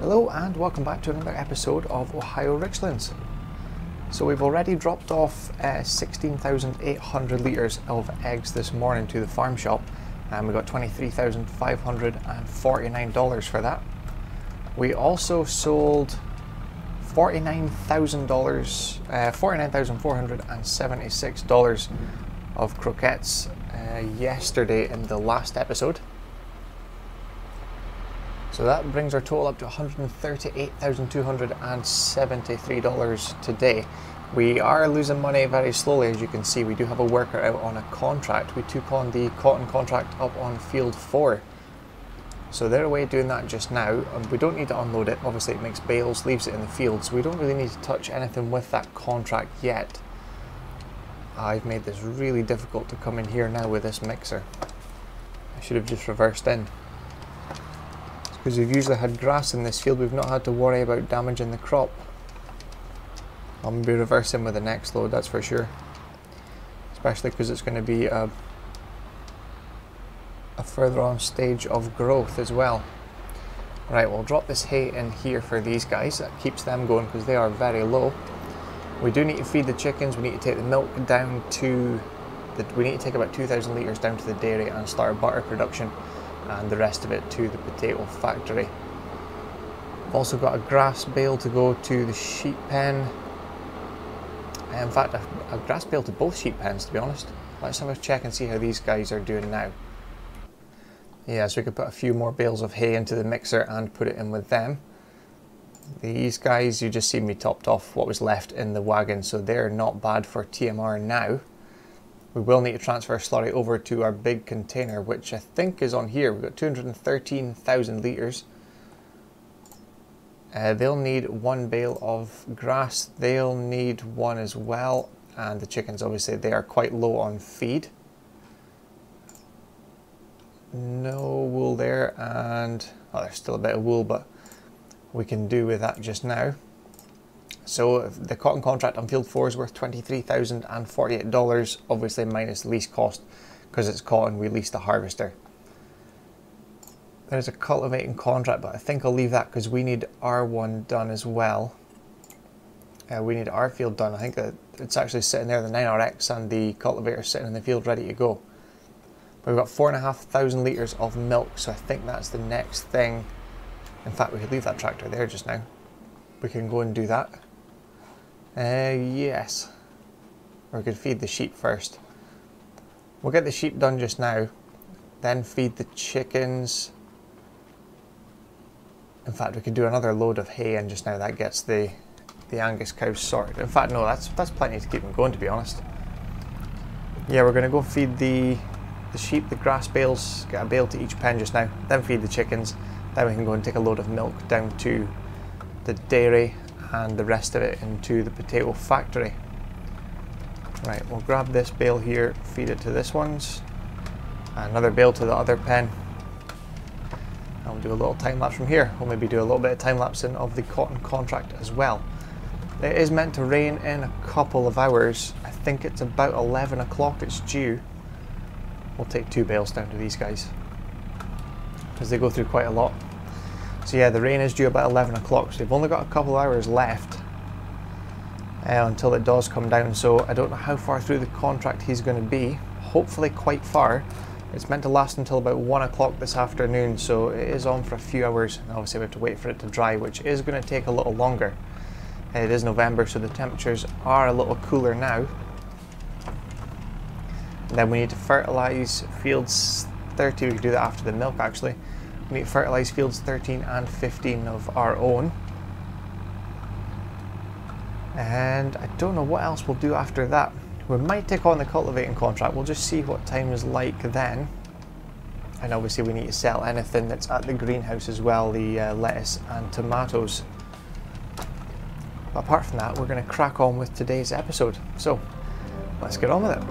Hello and welcome back to another episode of Ohio Richlands. So we've already dropped off 16,800 litres of eggs this morning to the farm shop, and we got $23,549 for that. We also sold $49,476 of croquettes yesterday in the last episode. So that brings our total up to $138,273 today. We are losing money very slowly, as you can see. We do have a worker out on a contract. We took on the cotton contract up on field 4. So they're away doing that just now. We don't need to unload it. Obviously it makes bales, leaves it in the field, so we don't really need to touch anything with that contract yet. I've made this really difficult to come in here now with this mixer. I should have just reversed in. Because we've usually had grass in this field, we've not had to worry about damaging the crop. I'll be reversing with the next load, that's for sure. Especially because it's going to be a further on stage of growth as well. Right, we'll drop this hay in here for these guys. That keeps them going because they are very low. We do need to feed the chickens. We need to take the milk down to we need to take about 2,000 litres down to the dairy and start butter production, and the rest of it to the potato factory. I've also got a grass bale to go to the sheep pen. In fact, a grass bale to both sheep pens, to be honest. Let's have a check and see how these guys are doing now. Yeah, so we could put a few more bales of hay into the mixer and put it in with them. These guys, you just see me topped off what was left in the wagon, so they're not bad for TMR now. We will need to transfer slurry over to our big container, which I think is on here. We've got 213,000 litres. They'll need one bale of grass. They'll need one as well. And the chickens, obviously, they are quite low on feed. No wool there, and well, there's still a bit of wool, but we can do with that just now. So the cotton contract on field 4 is worth $23,048, obviously minus lease cost, because it's cotton, we lease the harvester. There's a cultivating contract, but I think I'll leave that because we need our one done as well. We need our field done. I think that it's actually sitting there, the 9RX, and the cultivator sitting in the field ready to go. But we've got 4,500 litres of milk, so I think that's the next thing. In fact, we could leave that tractor there just now. We can go and do that. Yes. Or we could feed the sheep first. We'll get the sheep done just now, then feed the chickens. In fact, we could do another load of hay and just now that gets the Angus cows sorted. In fact, no, that's plenty to keep them going, to be honest. Yeah, we're going to go feed the sheep, the grass bales, get a bale to each pen just now, then feed the chickens. Then we can go and take a load of milk down to the dairy and the rest of it into the potato factory. Right, we'll grab this bale here, feed it to this one's, another bale to the other pen, and we'll do a little time lapse from here. We'll maybe do a little bit of time lapsing of the cotton contract as well. It is meant to rain in a couple of hours. I think it's about 11 o'clock it's due. We'll take 2 bales down to these guys because they go through quite a lot. So yeah, the rain is due about 11 o'clock, so they've only got a couple of hours left until it does come down. So I don't know how far through the contract he's going to be. Hopefully quite far. It's meant to last until about 1 o'clock this afternoon, so it is on for a few hours, and obviously we have to wait for it to dry, which is going to take a little longer. It is November, so the temperatures are a little cooler now. And then we need to fertilise fields 30, we can do that after the milk actually. We need to fertilise fields 13 and 15 of our own. And I don't know what else we'll do after that. We might take on the cultivating contract, we'll just see what time is like then. And obviously we need to sell anything that's at the greenhouse as well, the lettuce and tomatoes. But apart from that, we're going to crack on with today's episode. So, let's get on with it.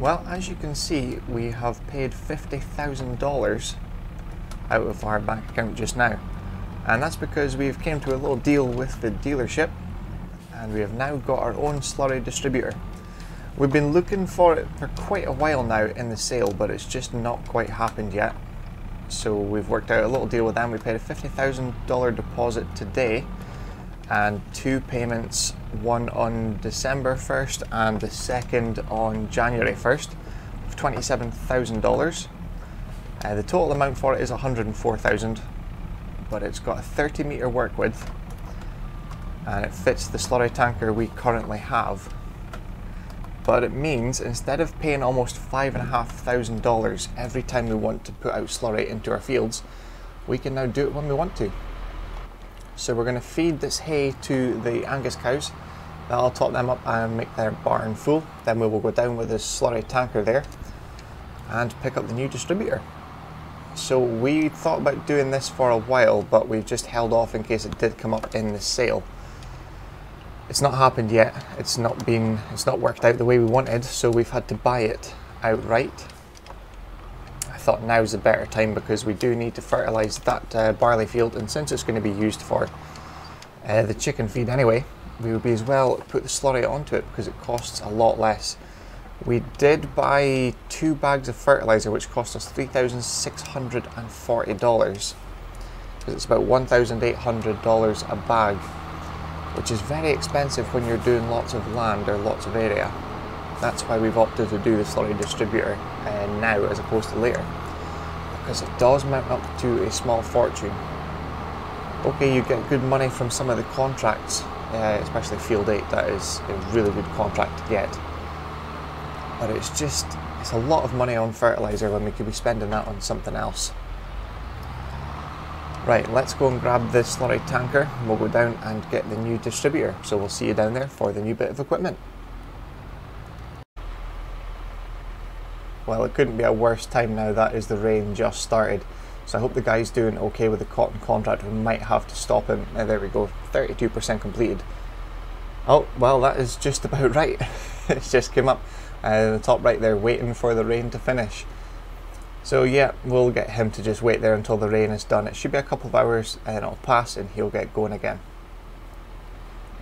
Well, as you can see, we have paid $50,000 out of our bank account just now. And that's because we've came to a little deal with the dealership and we have now got our own slurry distributor. We've been looking for it for quite a while now in the sale, but it's just not quite happened yet. So we've worked out a little deal with them. We paid a $50,000 deposit today and 2 payments, one on December 1st and the second on January 1st of $27,000. The total amount for it is $104,000, but it's got a 30-meter work width and it fits the slurry tanker we currently have. But it means instead of paying almost $5,500 every time we want to put out slurry into our fields, we can now do it when we want to. So we're going to feed this hay to the Angus cows. That'll top them up and make their barn full. Then we will go down with this slurry tanker there and pick up the new distributor. So we thought about doing this for a while, but we've just held off in case it did come up in the sale. It's not happened yet. It's not worked out the way we wanted, so we've had to buy it outright. I thought now's a better time because we do need to fertilise that barley field, and since it's going to be used for the chicken feed anyway, we would be as well put the slurry onto it because it costs a lot less. We did buy 2 bags of fertiliser, which cost us $3,640 because it's about $1,800 a bag, which is very expensive when you're doing lots of land or lots of area. That's why we've opted to do the slurry distributor now as opposed to later, because it does mount up to a small fortune. Okay, you get good money from some of the contracts, especially Field 8, that is a really good contract to get. But it's a lot of money on fertiliser when we could be spending that on something else. Right, let's go and grab the slurry tanker and we'll go down and get the new distributor. So we'll see you down there for the new bit of equipment. Well, it couldn't be a worse time now that is the rain just started. So I hope the guy's doing okay with the cotton contract. We might have to stop him. There we go, 32% completed. Oh, well, that is just about right. It's just came up in the top right there, waiting for the rain to finish. So yeah, we'll get him to just wait there until the rain is done. It should be a couple of hours and it'll pass and he'll get going again.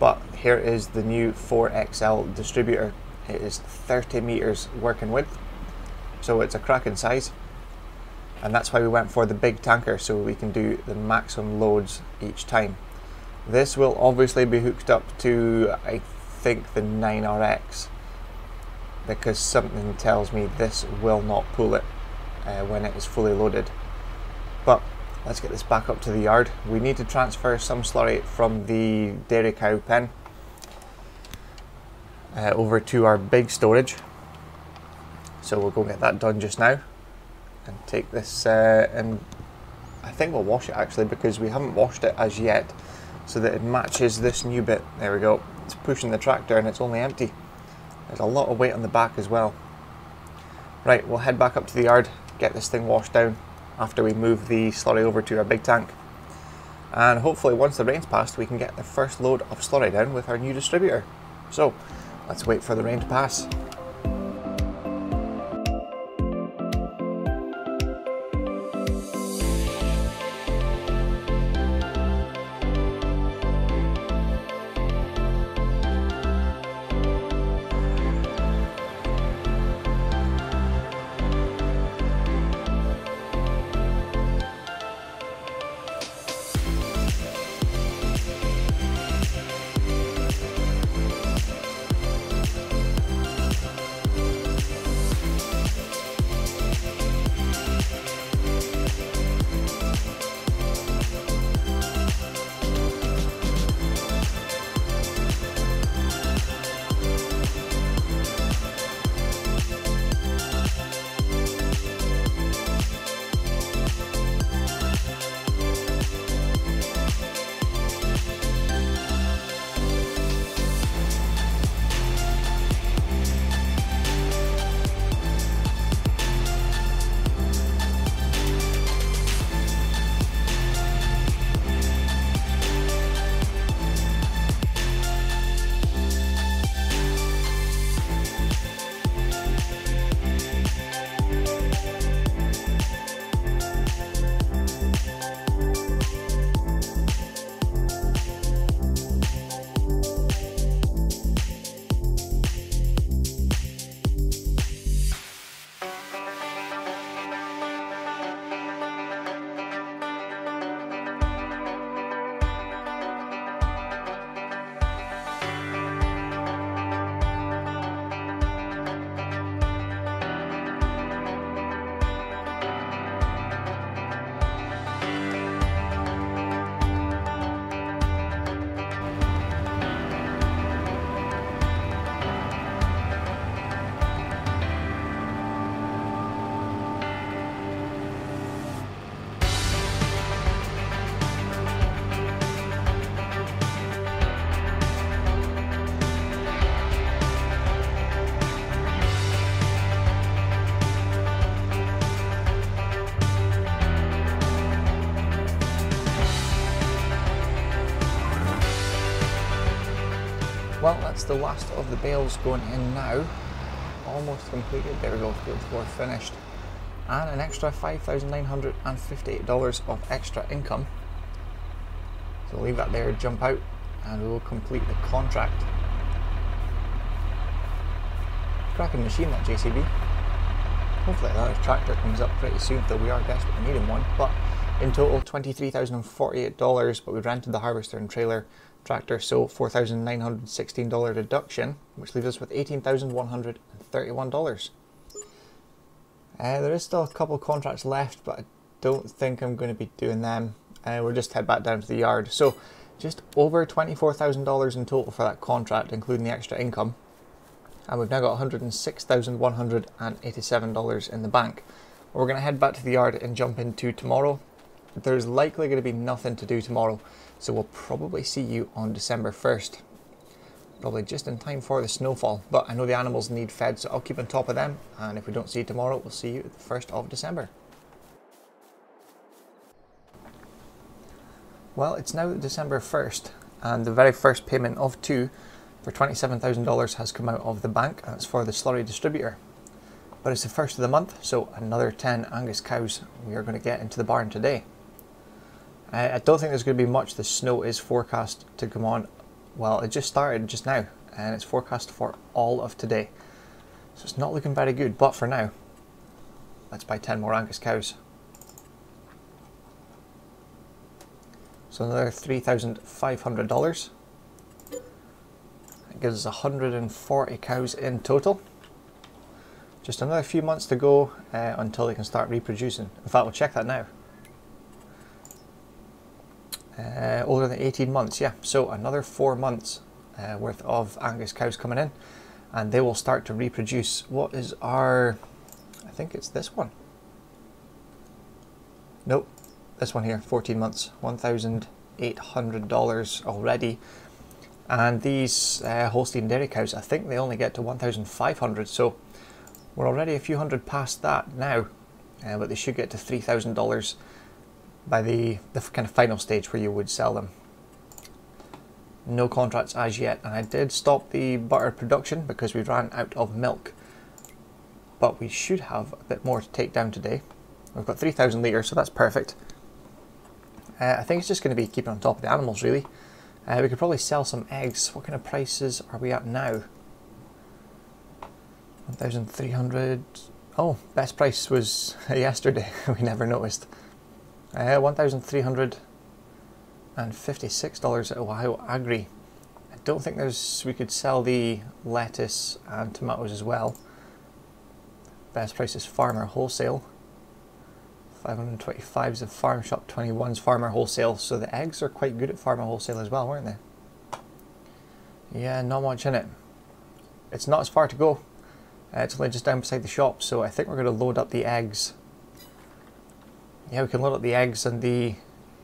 But here is the new 4XL distributor. It is 30 meters working width, so it's a cracking size. And that's why we went for the big tanker, so we can do the maximum loads each time. This will obviously be hooked up to, I think, the 9RX, because something tells me this will not pull it when it is fully loaded. But let's get this back up to the yard. We need to transfer some slurry from the dairy cow pen over to our big storage. So we'll go get that done just now and take this and I think we'll wash it actually, because we haven't washed it as yet, so that it matches this new bit. There we go. It's pushing the tractor and it's only empty. There's a lot of weight on the back as well. Right, we'll head back up to the yard, get this thing washed down after we move the slurry over to our big tank. And hopefully once the rain's passed, we can get the first load of slurry down with our new distributor. So let's wait for the rain to pass. Well, that's the last of the bales going in now. Almost completed. There we go, field floor finished. And an extra $5,958 of extra income. So leave that there, jump out, and we will complete the contract. Cracking machine, that JCB. Hopefully another tractor comes up pretty soon, though we are desperately needing one. But in total, $23,048, but we rented the harvester and trailer tractor, so $4,916 deduction, which leaves us with $18,131. There is still a couple of contracts left, but I don't think I'm going to be doing them. We'll just head back down to the yard. So just over $24,000 in total for that contract, including the extra income. And we've now got $106,187 in the bank. We're going to head back to the yard and jump into tomorrow. There's likely going to be nothing to do tomorrow, so we'll probably see you on December 1st. Probably just in time for the snowfall, but I know the animals need fed, so I'll keep on top of them, and if we don't see you tomorrow, we'll see you the 1st of December. Well, it's now December 1st, and the very first payment of 2 for $27,000 has come out of the bank, and it's for the slurry distributor. But it's the 1st of the month, so another 10 Angus cows we are going to get into the barn today. I don't think there's going to be much. The snow is forecast to come on. Well, it just started just now, and it's forecast for all of today. So it's not looking very good, but for now, let's buy 10 more Angus cows. So another $3,500. That gives us 140 cows in total. Just another few months to go until they can start reproducing. In fact, we'll check that now. Older than 18 months, yeah. So another 4 months worth of Angus cows coming in, and they will start to reproduce. What is our, I think it's this one. Nope, this one here, 14 months, $1,800 already. And these Holstein dairy cows, I think they only get to 1,500, so we're already a few hundred past that now, but they should get to $3,000 by the kind of final stage where you would sell them. No contracts as yet, and I did stop the butter production because we ran out of milk, but we should have a bit more to take down today. We've got 3,000 litres, so that's perfect. I think it's just going to be keeping on top of the animals, really. We could probably sell some eggs. What kind of prices are we at now? 1,300. Oh, best price was yesterday. We never noticed. $1,356 at Ohio Agri. I don't think we could sell the lettuce and tomatoes as well. Best price is Farmer Wholesale. 525 is a Farm Shop, 21's Farmer Wholesale. So the eggs are quite good at Farmer Wholesale as well, weren't they? Yeah, not much in it. It's not as far to go. It's only just down beside the shop, so I think we're going to load up the eggs. Yeah, we can load up the eggs and the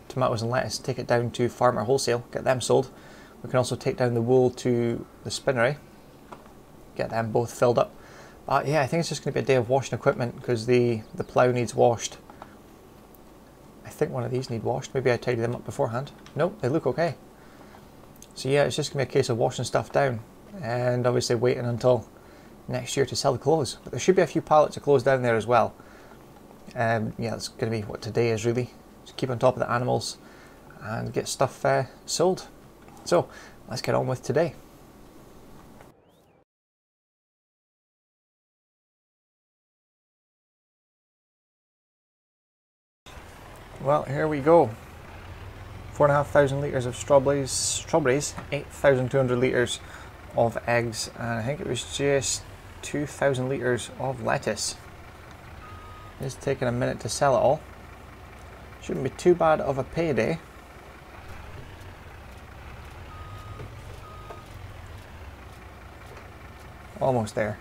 tomatoes and lettuce, take it down to Farmer Wholesale, get them sold. We can also take down the wool to the spinnery, get them both filled up. But yeah, I think it's just going to be a day of washing equipment because the plough needs washed. I think one of these need washed. Maybe I tidied them up beforehand. Nope, they look okay. So yeah, it's just going to be a case of washing stuff down and obviously waiting until next year to sell the clothes. But there should be a few pallets of clothes down there as well. Yeah, that's going to be what today is really. Just keep on top of the animals and get stuff sold. So let's get on with today. Well, here we go. 4,500 litres of strawberries, 8,200 litres of eggs, and I think it was just 2,000 litres of lettuce. It's taking a minute to sell it all. Shouldn't be too bad of a payday. Almost there.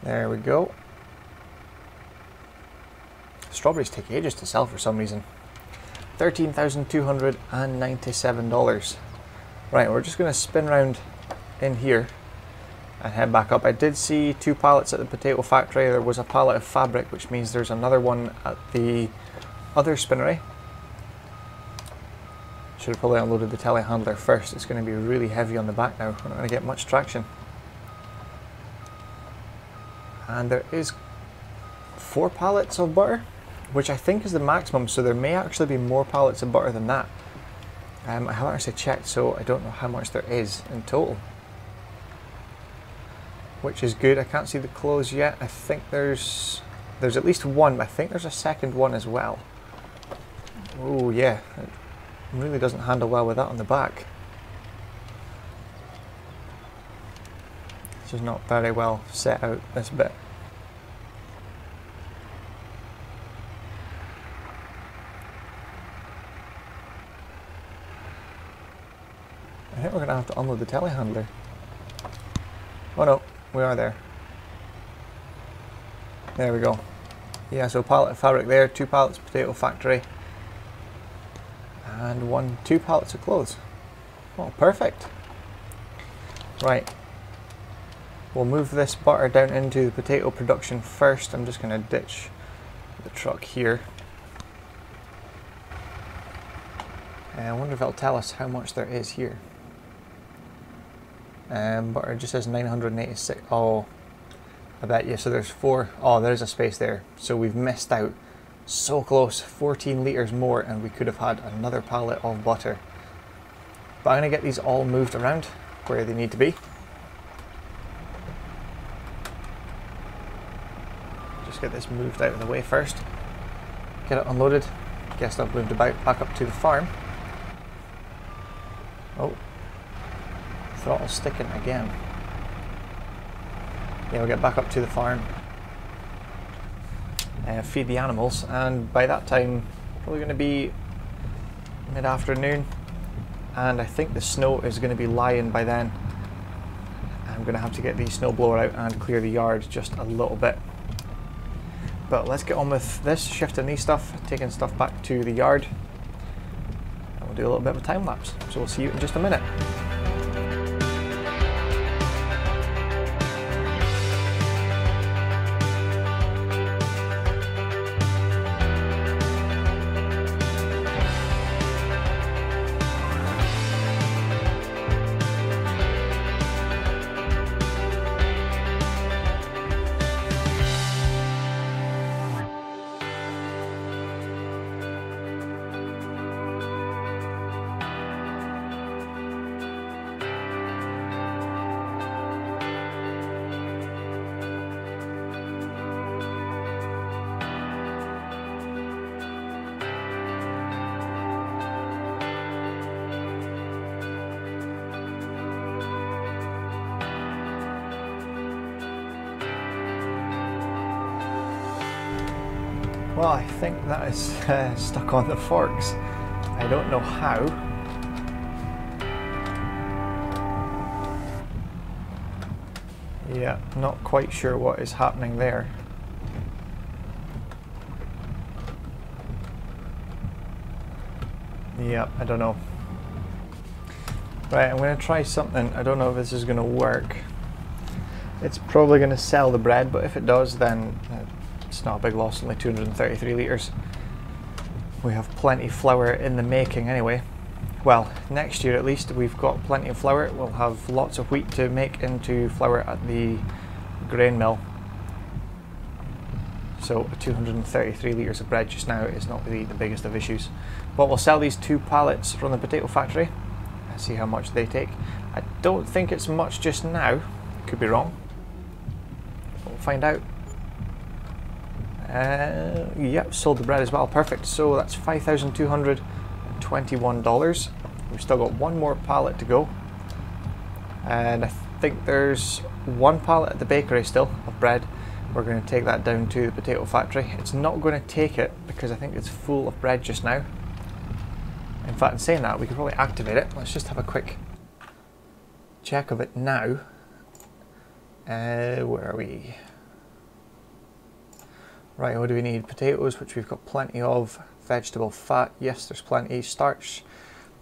There we go. Strawberries take ages to sell for some reason. $13,297. Right, we're just going to spin round in here and head back up. I did see 2 pallets at the potato factory. There was a pallet of fabric, which means there's another one at the other spinnery. Should have probably unloaded the telehandler first. It's going to be really heavy on the back now. We're not going to get much traction. And there is 4 pallets of butter, which I think is the maximum, so there may actually be more pallets of butter than that. I haven't actually checked, so I don't know how much there is in total. Which is good. I can't see the clothes yet. I think there's at least one, but I think there's a second one as well. Oh yeah, it really doesn't handle well with that on the back. This is not very well set out, this bit. I think we're going to have to unload the telehandler. Oh no, we are there. There we go. Yeah, so pallet of fabric there, 2 pallets potato factory, and 2 pallets of clothes. Oh, perfect. Right. We'll move this butter down into the potato production first. I'm just going to ditch the truck here. And I wonder if it'll tell us how much there is here. Butter just says 986. Oh, I bet you. So there's 4. Oh, there's a space there. So we've missed out. So close. 14 litres more and we could have had another pallet of butter. But I'm going to get these all moved around where they need to be. Just get this moved out of the way first. Get it unloaded. Get stuff moved about back up to the farm. Oh. Throttle sticking again. Yeah, we'll get back up to the farm. Feed the animals, and by that time probably going to be mid-afternoon, and I think the snow is going to be lying by then. I'm going to have to get the snow blower out and clear the yard just a little bit. But let's get on with this, shifting these stuff, taking stuff back to the yard, and we'll do a little bit of a time lapse. So we'll see you in just a minute. Well, I think that is stuck on the forks. I don't know how. Yeah, not quite sure what is happening there. Yeah, I don't know. Right, I'm going to try something. I don't know if this is going to work. It's probably going to sell the bread, but if it does, then it's not a big loss, only 233 litres. We have plenty of flour in the making anyway. Well, next year at least we've got plenty of flour. We'll have lots of wheat to make into flour at the grain mill. So 233 litres of bread just now is not really the biggest of issues. But we'll sell these 2 pallets from the potato factory and see how much they take. I don't think it's much just now. Could be wrong. We'll find out. Yep, sold the bread as well. Perfect. So that's $5,221. We've still got 1 more pallet to go. And I think there's 1 pallet at the bakery still of bread. We're going to take that down to the potato factory. It's not going to take it because I think it's full of bread just now. In fact, in saying that, we could probably activate it. Let's just have a quick check of it now. Where are we? Right, what do we need? Potatoes, which we've got plenty of. Vegetable fat, yes, there's plenty. Starch,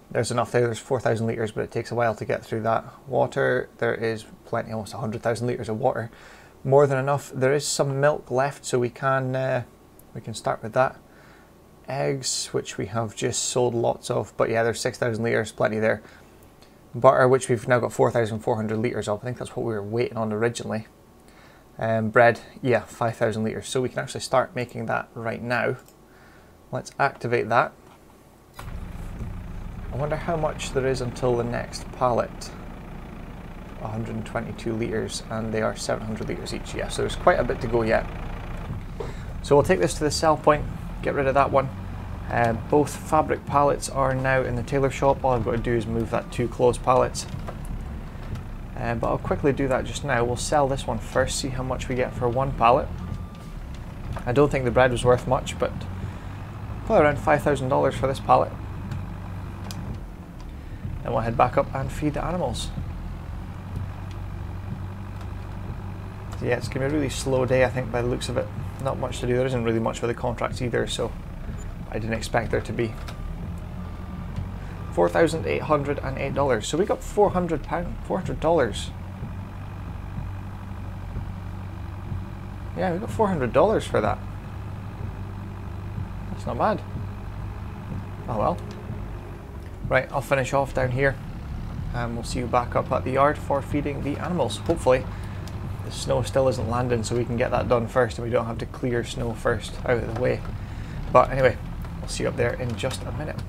there's enough there. There's 4,000 litres, but it takes a while to get through that. Water, there is plenty, almost 100,000 litres of water. More than enough. There is some milk left, so we can start with that. Eggs, which we have just sold lots of, but yeah, there's 6,000 litres, plenty there. Butter, which we've now got 4,400 litres of. I think that's what we were waiting on originally. Bread, yeah, 5,000 litres. So we can actually start making that right now. Let's activate that. I wonder how much there is until the next pallet. 122 litres, and they are 700 litres each. Yeah, so there's quite a bit to go yet. So we'll take this to the sell point, get rid of that one. Both fabric pallets are now in the tailor shop. All I've got to do is move that 2 closed pallets. But I'll quickly do that just now. We'll sell this one first, see how much we get for 1 pallet. I don't think the bread was worth much, but probably around $5,000 for this pallet. Then we'll head back up and feed the animals. So yeah, it's going to be a really slow day, I think, by the looks of it. Not much to do. There isn't really much with the contracts either, so I didn't expect there to be. $4,808. So we got $400. Yeah, we got $400 for that. That's not bad. Oh well. Right, I'll finish off down here, and we'll see you back up at the yard for feeding the animals. Hopefully the snow still isn't landing, so we can get that done first and we don't have to clear snow first out of the way. But anyway, we'll see you up there in just a minute.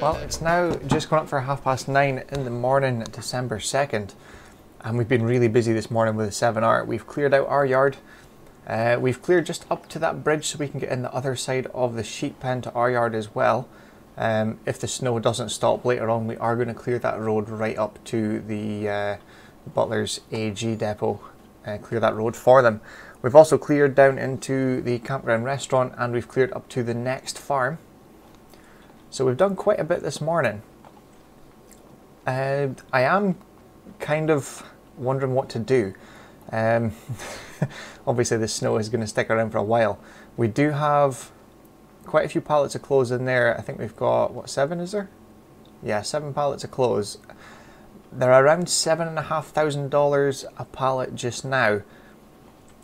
Well, it's now just gone up for 9:30 in the morning, December 2nd, and we've been really busy this morning with the 7R. We've cleared out our yard. We've cleared just up to that bridge so we can get in the other side of the sheep pen to our yard as well. If the snow doesn't stop later on, we are going to clear that road right up to the Butler's AG depot, clear that road for them. We've also cleared down into the campground restaurant, and we've cleared up to the next farm. So we've done quite a bit this morning. I am kind of wondering what to do. Obviously the snow is going to stick around for a while. We do have quite a few pallets of clothes in there. I think we've got, what, 7 is there? Yeah, 7 pallets of clothes. They're around $7,500 a pallet just now.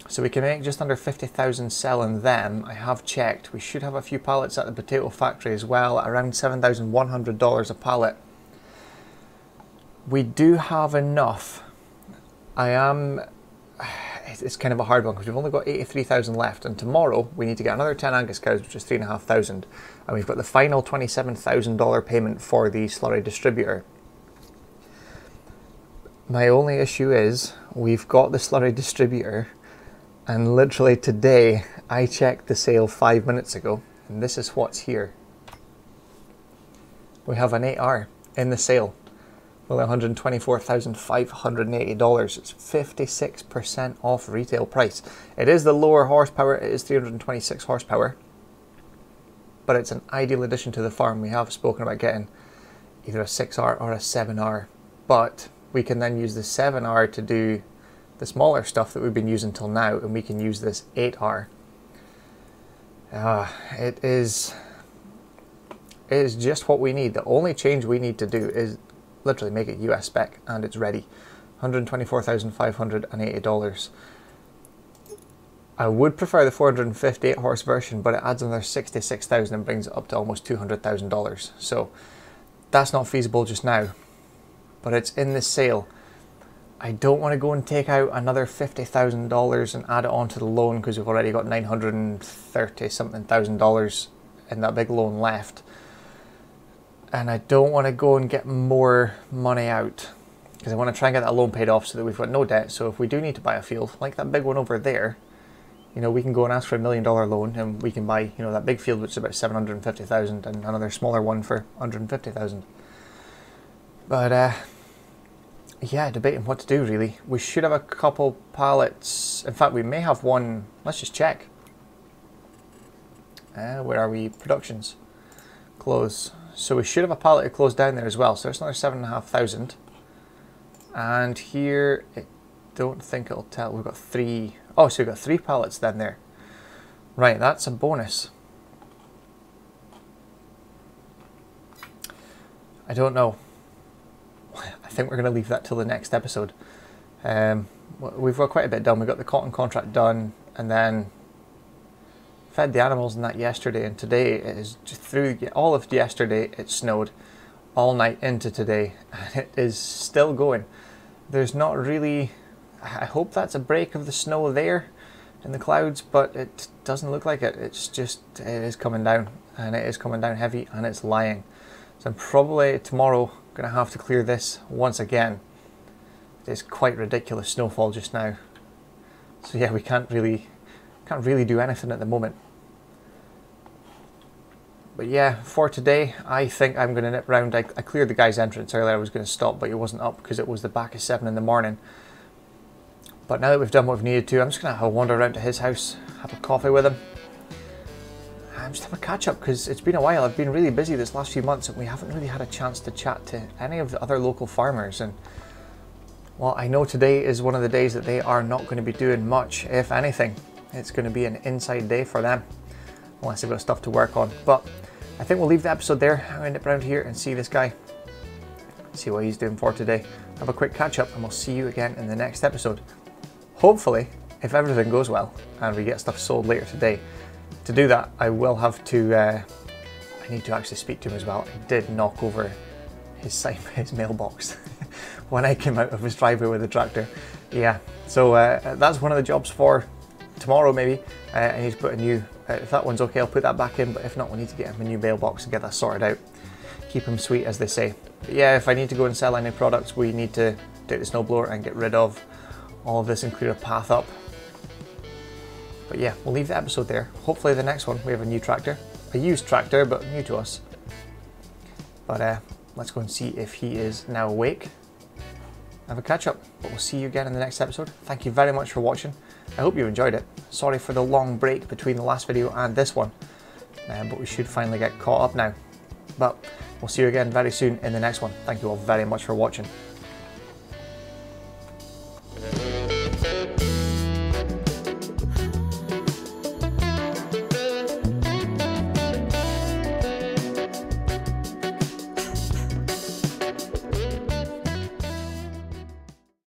So we can make just under 50,000 selling them. I have checked. We should have a few pallets at the potato factory as well, around $7,100 a pallet. We do have enough. It's kind of a hard one because we've only got 83,000 left, and tomorrow we need to get another 10 Angus cows, which is 3,500, and we've got the final $27,000 payment for the slurry distributor. My only issue is we've got the slurry distributor, and literally today I checked the sale 5 minutes ago, and this is what's here. We have an 8R in the sale. Well, $124,580. It's 56% off retail price. It is the lower horsepower. It is 326 horsepower. But it's an ideal addition to the farm. We have spoken about getting either a 6R or a 7R. But we can then use the 7R to do the smaller stuff that we've been using till now. And we can use this 8R. It is just what we need. The only change we need to do is literally make it US spec, and it's ready. $124,580. I would prefer the 458 horse version, but it adds another 66,000 and brings it up to almost $200,000. So that's not feasible just now, but it's in the sale. I don't want to go and take out another $50,000 and add it onto the loan because we've already got $930 something thousand in that big loan left. And I don't want to go and get more money out because I want to try and get that loan paid off so that we've got no debt. So if we do need to buy a field, like that big one over there, you know, we can go and ask for $1 million loan, and we can buy, you know, that big field which is about 750,000 and another smaller one for 150,000. But yeah, debating what to do really. We should have a couple pallets. In fact, we may have one. Let's just check. Where are we? Productions. Clothes. So we should have a pallet of clothes down there as well. So it's another 7,500. And here, I don't think it'll tell. We've got 3. Oh, so we've got 3 pallets then there. Right, that's a bonus. I don't know. I think we're going to leave that till the next episode. We've got quite a bit done. We got the cotton contract done, and then fed the animals and that yesterday, and today it is just through all of yesterday it snowed all night into today, and it is still going. There's not really, I hope that's a break of the snow there in the clouds, but it doesn't look like it. It's just, it is coming down, and it is coming down heavy, and it's lying. So I'm probably tomorrow going to have to clear this once again. It is quite ridiculous snowfall just now. So yeah, we can't really do anything at the moment. But yeah, for today, I think I'm going to nip round. I cleared the guy's entrance earlier. I was going to stop, but he wasn't up because it was the back of 7 in the morning. But now that we've done what we've needed to, I'm just going to have a wander around to his house, have a coffee with him, and just have a catch up because it's been a while. I've been really busy this last few months, and we haven't really had a chance to chat to any of the other local farmers. And well, I know today is one of the days that they are not going to be doing much, if anything. It's going to be an inside day for them, unless they've got stuff to work on. But I think we'll leave the episode there. I'm going to nip around here and see this guy, see what he's doing for today. Have a quick catch up, and we'll see you again in the next episode. Hopefully, if everything goes well and we get stuff sold later today. To do that, I will have to, I need to actually speak to him as well. I did knock over his mailbox when I came out of his driveway with the tractor. Yeah, so that's one of the jobs for tomorrow maybe. I need to put a new, if that one's okay, I'll put that back in, but if not, we need to get him a new mailbox and get that sorted out. Keep them sweet, as they say. But yeah, if I need to go and sell any products, we need to take the snowblower and get rid of all of this and clear a path up. But yeah, we'll leave the episode there. Hopefully the next one we have a new tractor. A used tractor, but new to us. But let's go and see if he is now awake. Have a catch up, but we'll see you again in the next episode. Thank you very much for watching. I hope you enjoyed it. Sorry for the long break between the last video and this one, but we should finally get caught up now. But we'll see you again very soon in the next one. Thank you all very much for watching.